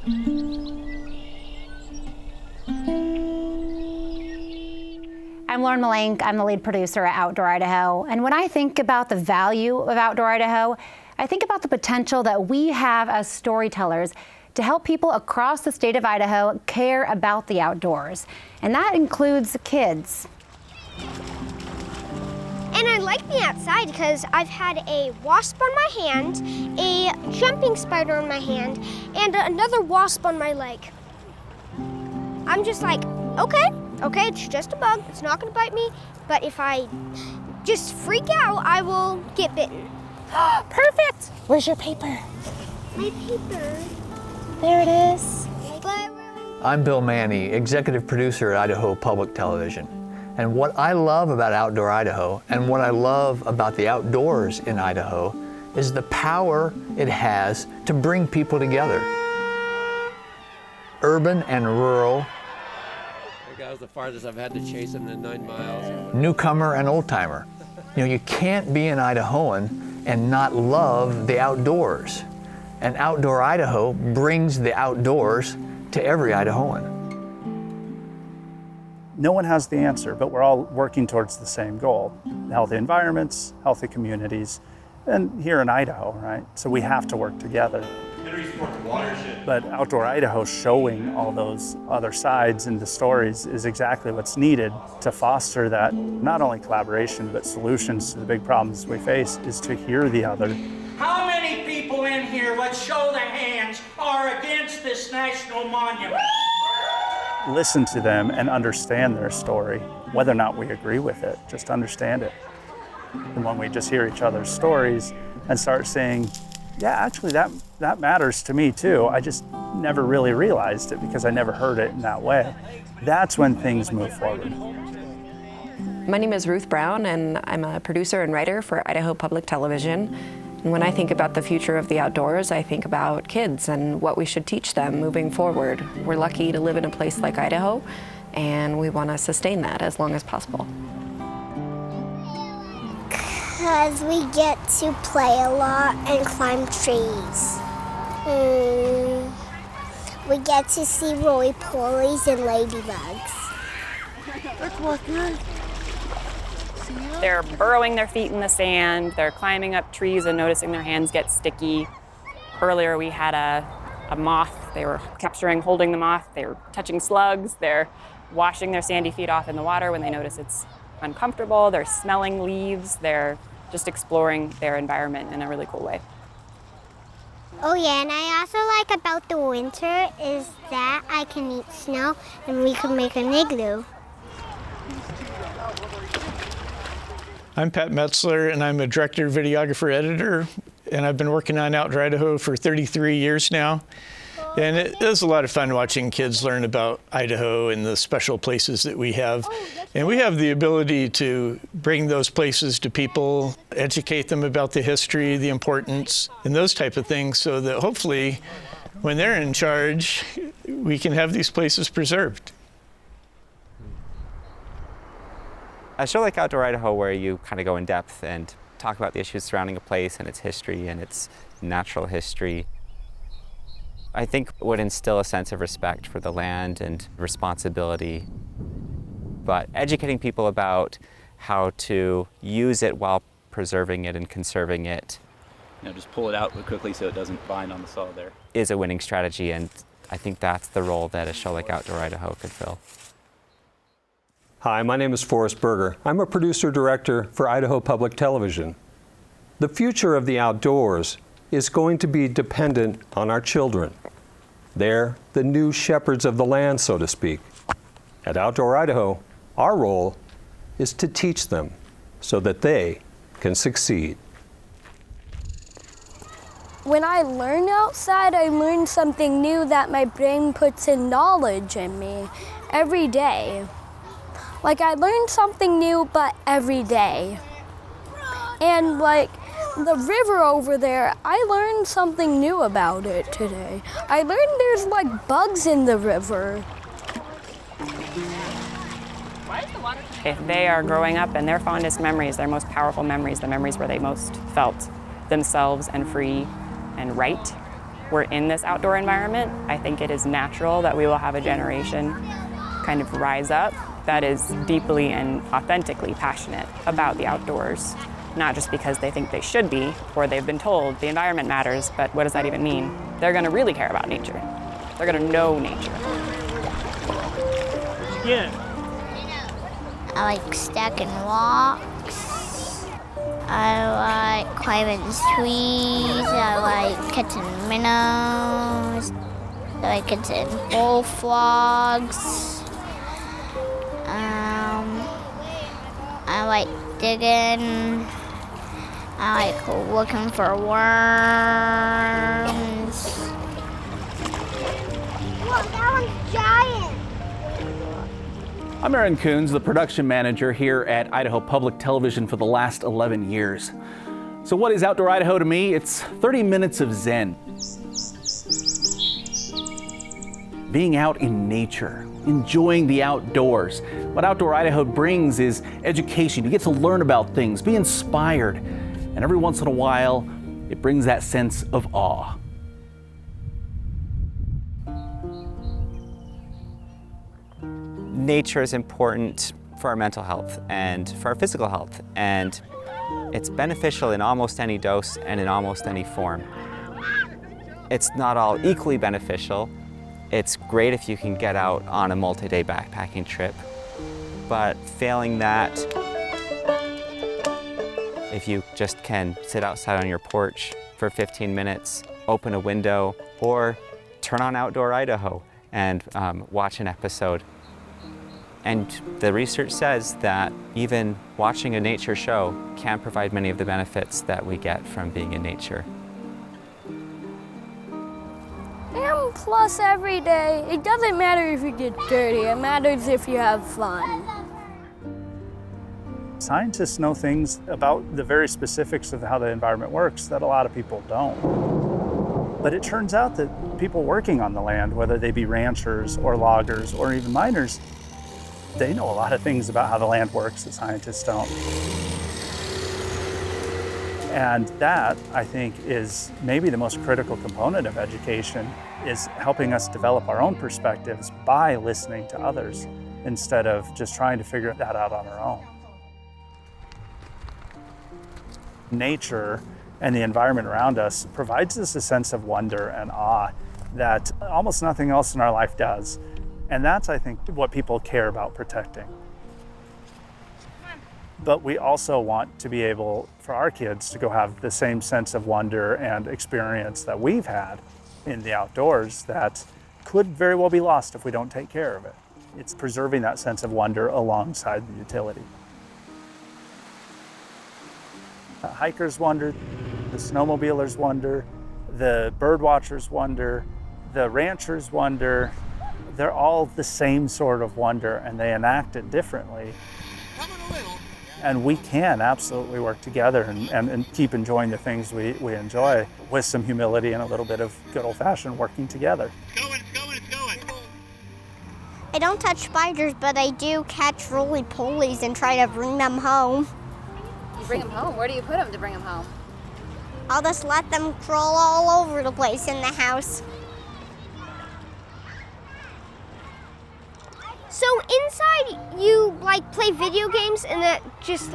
I'm Lauren Malank. I'm the lead producer at Outdoor Idaho. And when I think about the value of Outdoor Idaho, I think about the potential that we have as storytellers to help people across the state of Idaho care about the outdoors. And that includes kids. And I like being outside because I've had a wasp on my hand, a jumping spider on my hand, and another wasp on my leg. I'm just like, okay, it's just a bug. It's not gonna bite me, but if I just freak out, I will get bitten. Perfect! Where's your paper? My paper. There it is. I'm Bill Manny, executive producer at Idaho Public Television. And what I love about Outdoor Idaho and what I love about the outdoors in Idaho is the power it has to bring people together. Urban and rural. That was the farthest I've had to chase him in 9 miles. Newcomer and old timer. You know, you can't be an Idahoan and not love the outdoors. And Outdoor Idaho brings the outdoors to every Idahoan. No one has the answer, but we're all working towards the same goal. Healthy environments, healthy communities, and here in Idaho, right? So we have to work together. But Outdoor Idaho showing all those other sides and the stories is exactly what's needed to foster that, not only collaboration, but solutions to the big problems we face, is to hear the other. How many people in here, let's show their hands, are against this national monument? Listen to them and understand their story, whether or not we agree with it, just understand it. And when we just hear each other's stories and start saying, yeah, actually that matters to me too. I just never really realized it because I never heard it in that way. That's when things move forward. My name is Ruth Brown, and I'm a producer and writer for Idaho Public Television. And when I think about the future of the outdoors, I think about kids and what we should teach them moving forward. We're lucky to live in a place like Idaho, and we want to sustain that as long as possible. Because we get to play a lot and climb trees. We get to see roly-polies and ladybugs. That's what good. They're burrowing their feet in the sand, they're climbing up trees and noticing their hands get sticky. Earlier we had a moth. They were capturing, holding the moth. They were touching slugs. They're washing their sandy feet off in the water when they notice it's uncomfortable. They're smelling leaves. They're just exploring their environment in a really cool way. Oh yeah, and I also like about the winter is that I can eat snow and we can make an igloo. I'm Pat Metzler, and I'm a director, videographer, editor, and I've been working on Outdoor Idaho for 33 years now. And it is a lot of fun watching kids learn about Idaho and the special places that we have. And we have the ability to bring those places to people, educate them about the history, the importance, and those type of things, so that hopefully when they're in charge, we can have these places preserved. A show like Outdoor Idaho, where you kind of go in depth and talk about the issues surrounding a place and its history and its natural history, I think would instill a sense of respect for the land and responsibility. But educating people about how to use it while preserving it and conserving it, just pull it out quickly so it doesn't bind on the saw there, is a winning strategy, and I think that's the role that a show like Outdoor Idaho could fill. Hi, my name is Forrest Berger. I'm a producer-director for Idaho Public Television. The future of the outdoors is going to be dependent on our children. They're the new shepherds of the land, so to speak. At Outdoor Idaho, our role is to teach them so that they can succeed. When I learn outside, I learn something new that my brain puts in knowledge in me every day. Like, I learned something new, but every day. And like the river over there, I learned something new about it today. I learned there's like bugs in the river. If they are growing up and their fondest memories, their most powerful memories, the memories where they most felt themselves and free and right, we're in this outdoor environment, I think it is natural that we will have a generation kind of rise up that is deeply and authentically passionate about the outdoors, not just because they think they should be or they've been told the environment matters, but what does that even mean? They're going to really care about nature. They're going to know nature. Yeah. I like stacking rocks. I like climbing trees. I like catching minnows. I like catching bullfrogs. I like digging. I like looking for worms. Whoa, that one's giant! I'm Aaron Coons, the production manager here at Idaho Public Television for the last 11 years. So what is Outdoor Idaho to me? It's 30 minutes of zen. Being out in nature, enjoying the outdoors. What Outdoor Idaho brings is education. You get to learn about things, be inspired, and every once in a while, it brings that sense of awe. Nature is important for our mental health and for our physical health, and it's beneficial in almost any dose and in almost any form. It's not all equally beneficial. It's great if you can get out on a multi-day backpacking trip, but failing that, if you just can sit outside on your porch for 15 minutes, open a window, or turn on Outdoor Idaho and watch an episode. And the research says that even watching a nature show can provide many of the benefits that we get from being in nature. And plus every day, it doesn't matter if you get dirty, it matters if you have fun. Scientists know things about the very specifics of how the environment works that a lot of people don't. But it turns out that people working on the land, whether they be ranchers or loggers or even miners, they know a lot of things about how the land works that scientists don't. And that, I think, is maybe the most critical component of education, is helping us develop our own perspectives by listening to others instead of just trying to figure that out on our own. Nature and the environment around us provides us a sense of wonder and awe that almost nothing else in our life does. And that's, I think, what people care about protecting. But we also want to be able, for our kids, to go have the same sense of wonder and experience that we've had in the outdoors that could very well be lost if we don't take care of it. It's preserving that sense of wonder alongside the utility. The hikers wonder, the snowmobilers wonder, the bird watchers wonder, the ranchers wonder. They're all the same sort of wonder, and they enact it differently. And we can absolutely work together and keep enjoying the things we enjoy with some humility and a little bit of good old-fashioned working together. I don't touch spiders, but I do catch roly-polies and try to bring them home. You bring them home? Where do you put them to bring them home? I'll just let them crawl all over the place in the house. So inside you play video games and that just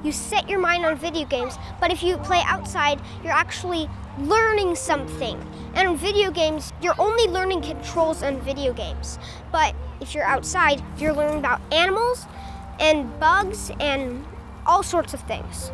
you set your mind on video games, but if you play outside, you're actually learning something. And in video games, you're only learning controls on video games. But if you're outside, you're learning about animals and bugs and all sorts of things.